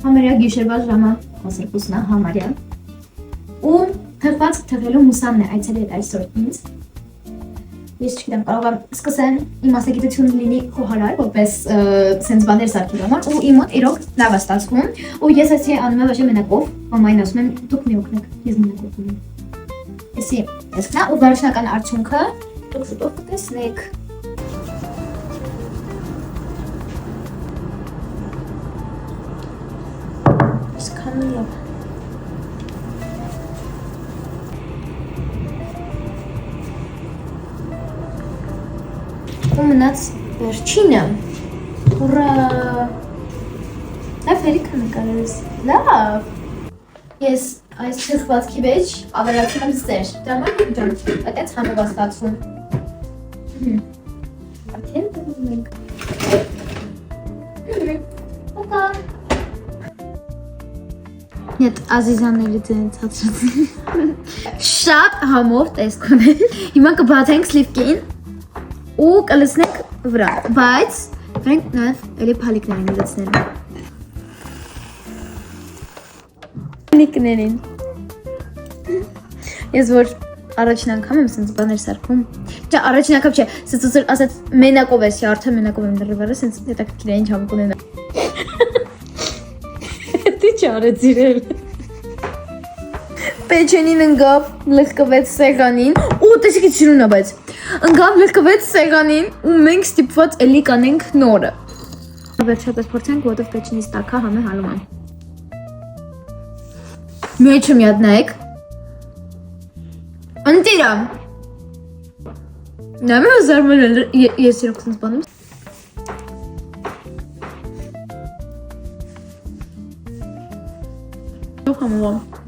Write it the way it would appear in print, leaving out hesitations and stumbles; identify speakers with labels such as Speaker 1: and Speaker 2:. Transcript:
Speaker 1: Համարյա գիշերվա ժամը 12-ն է համարյա։ Ու թխված թխելու մուսանն է այցելել այսօր ինձ։ Ես չգիտեմ, կարող եմ սկսեմ իմ մասնագիտությունը լինի խոհարար, որպես սենց բաներ սարքելու համար, ու իմ մոտ իրոք լավ է ստացվում, ու ես այսի անում եմ ոչ մենակով, մամային ասում եմ դուք մի օգնեք, ես մենակով ունեմ։ Էսի էսքն է, ու վերջնական արդյունքը դուք շուտով կտեսնեք։ Այսքան լավ։ Ու մնաց վերջինը, ուրա, լավ հերիքը նկարես, լավ, ես այս թխվածքի վեջ ավելացում եմ սեր, դրամակ ջան, այդեց համով աստացում, արդեն դնում ենք, հոկա, Нет, Ազիզանների ձենից հացրացին, շատ համով տեսք ունել, հիմա կբացենք սլիվկին, ու կլցնենք վրա, բայց վրանք նաև էլի փալիկներին լցնելու։ Փալիկներին։ Ես որ առաջին անգամ եմ սենց բաներ սարքում։ Չէ, առաջին անգամ չէ, սենց ասած մենակով ես, արդեն մենակով եմ դրվերը, սենց հետաքրքիր է ինչ համք ունենա։ Դի չարեցիր էլ։ Պեչենին ընկավ, լղկվեց սեղանին, ու տեսիք իչիրուն է բայց։ Ընկավ լղկվեց սեղանին ու մենք ստիպված էլի կանենք նորը։ Վերջապես փորձենք, որտև պեչինից տակա համը հալում եմ։ Մեջը մի հատ նայեք։ Ընտիրա։ Նայում եմ զարմանում ես իրոք սենց բանում։ Çok hamam.